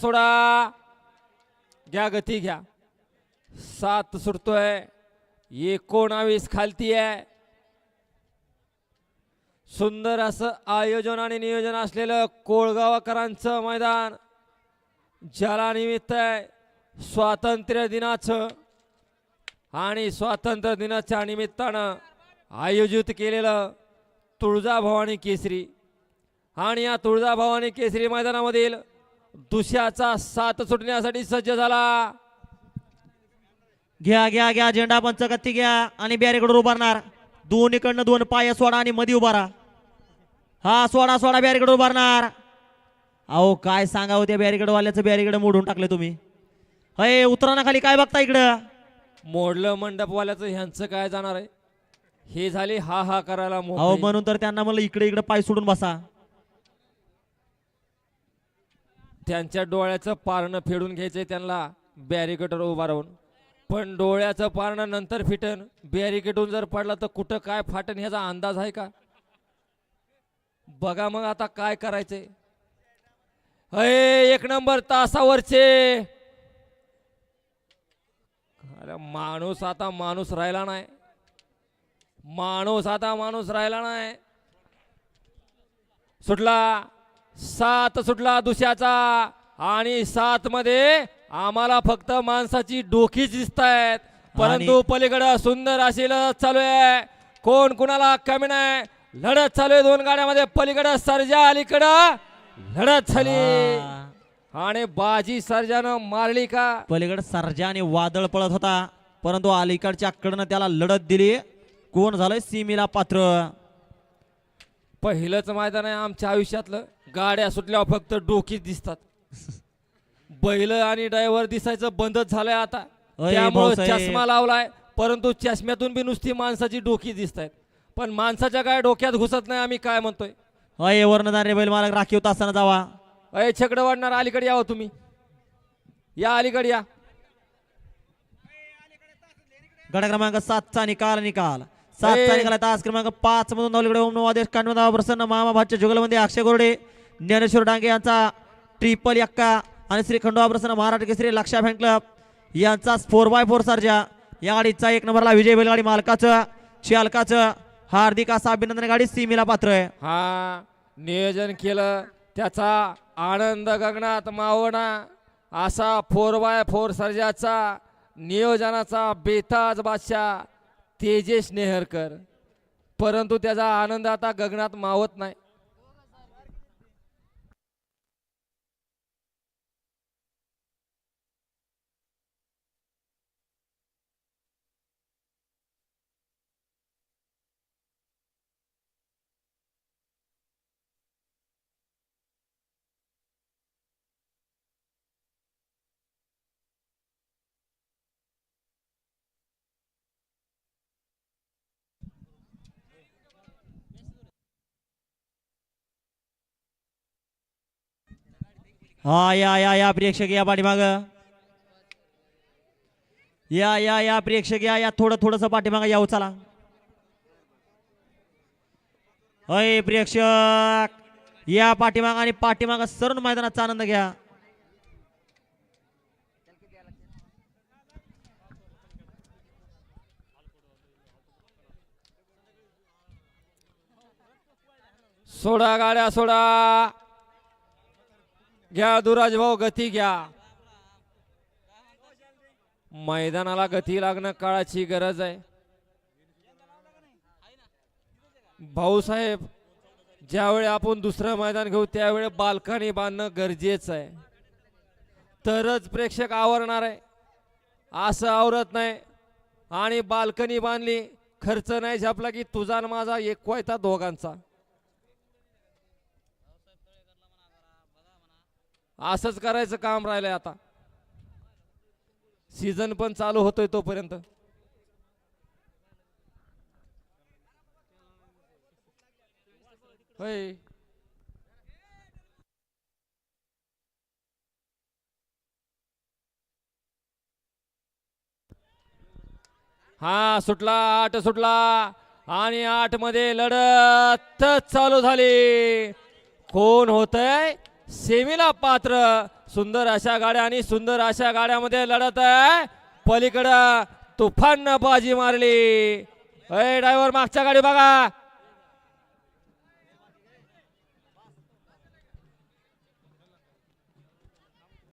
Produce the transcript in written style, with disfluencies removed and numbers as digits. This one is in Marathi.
सोडा घ्या गती घ्या 7 सुटतोय 19 खालती आहे. सुंदर असं आयोजन आणि नियोजन असलेलं कोळगावकरांचं मैदान ज्याला निमित्त आहे स्वातंत्र्य दिनाचं आणि स्वातंत्र्य दिनाच्या निमित्तानं आयोजित केलेलं तुळजाभवानी केसरी. आणि या तुळजाभवानी केसरी मैदानामधील दुसऱ्याचा 7 सुटण्यासाठी सज्ज झाला. घ्या घ्या घ्या झेंडा पंच गती घ्या आणि बॅरिकेडवर उभारणार. दोन्हीकडनं 2 पाय सोडा आणि मध्ये उभारा. हा सोडा सोडा बॅरिकेडवर उभारणार. अहो काय सांगावं त्या बॅरिकेडवाल्याचं बॅरिकेड मोडून टाकले तुम्ही. अय उतरा ना खाली काय बघता इकडं. मोडलं मंडपवाल्याचं ह्यांचं काय जाणार आहे. हे झाले हा हा करायला अहो मोकळे. म्हणून तर त्यांना म्हणलं इकडे इकडे पाय सोडून बसा. त्यांच्या डोळ्याचं पारणं फेडून घ्यायचंय त्यांना बॅरिकेडवर उभा राहून. पण डोळ्याचं पारणं नंतर फिटन बॅरिकेडून जर पडला तर कुठं काय फाटन ह्याचा अंदाज आहे का. बघा मग आता काय करायचंय. एक नंबर तासावरचे अरे माणूस आता माणूस राहिला नाही. माणूस आता माणूस राहिला नाही. सुटला 7 सुटला दुसऱ्याचा आणि 7 मध्ये आम्हाला फक्त माणसाची डोकीच दिसत आहेत. परंतु पलीकडे सुंदर अशी लढत चालू आहे. कोण कुणाला कमी नाही. लढत चालू आहे 2 गाड्यामध्ये. पलीकडे सर्जा अलीकडं लढत झाली आणि बाजी सर्जानं मारली का. पलीकडे सर्जा आणि वादळ पळत होता परंतु अलीकडच्या कडनं त्याला लढत दिली. कोण झालंय सीमेला पात्र. पहिलंच मैदान आहे आमच्या आयुष्यातलं. गाड्या सुटल्यावर फक्त डोकीच दिसतात. बैल आणि ड्रायव्हर दिसायचं बंदच झालंय आता. त्यामुळे चष्मा लावलाय परंतु चष्म्यातून बी नुसती माणसाची डोकी दिसत आहेत. पण माणसाच्या काय डोक्यात घुसत नाही. आम्ही काय म्हणतोय. अय वर्णदारे बैल मालक राखीव तासानं जावा. छकड वाढणार अलीकडे यावं तुम्ही. या अलीकडे या. गट क्रमांक 7चा निकाल 7चा निकाल तास क्रमांक 5 मधून धावलीकडे ओम आदेश कानवदा प्रसन्न मामा भाच्या जुगलमध्ये अक्षय गोरडे ज्ञानेश्वर डांगे यांचा ट्रिपल एक्का आणि श्री खंडोबा प्रसन्न महाराष्ट्र केसरी लक्षा फॅन क्लब यांचा 4x4 सर्जा. या गाडीचा 1 नंबरला विजय बैलगाडी मालकाचं चालकाचं हार्दिक असं अभिनंदन. गाडी सीमेला पात्र आहे. हा नियोजन केलं त्याचा आनंद गगनात मावना असा 4x4 सर्जाचा नियोजनाचा बेताज बादशाह तेजेश नेहरकर. परंतु त्याचा आनंद आता गगनात मावत नाही. हा या प्रेक्षक या पाठीमाग या प्रेक्षक या थोडस पाठीमाग यावं चला. अय प्रेक्षक या पाठीमाग आणि पाठीमाग सरून मैदानाचा आनंद घ्या. सोडा गाड्या सोडा. घ्या दुराज भाऊ गती घ्या. मैदानाला गती लागणं काळाची गरज आहे. भाऊसाहेब ज्यावेळी आपण दुसरं मैदान घेऊ त्यावेळी बाल्कनी बांधणं गरजेचं आहे. तरच प्रेक्षक आवरणार आहे. असं आवरत नाही आणि बाल्कनी बांधली खर्च नाही झापला की तुझा आणि माझा एक वायता दोघांचा. असंच करायचं काम राहिलंय आता. सीझन पण चालू होतोय तोपर्यंत. होय हा सुटला 8 सुटला आणि 8 मध्ये लढत चालू झाली. कोण होतंय सेमीला पात्र. सुंदर अशा गाड्या आणि सुंदर अशा गाड्यामध्ये लढत आहे. पलीकडं तुफान बाजी मारली. ड्रायव्हर मागच्या गाडी बघा.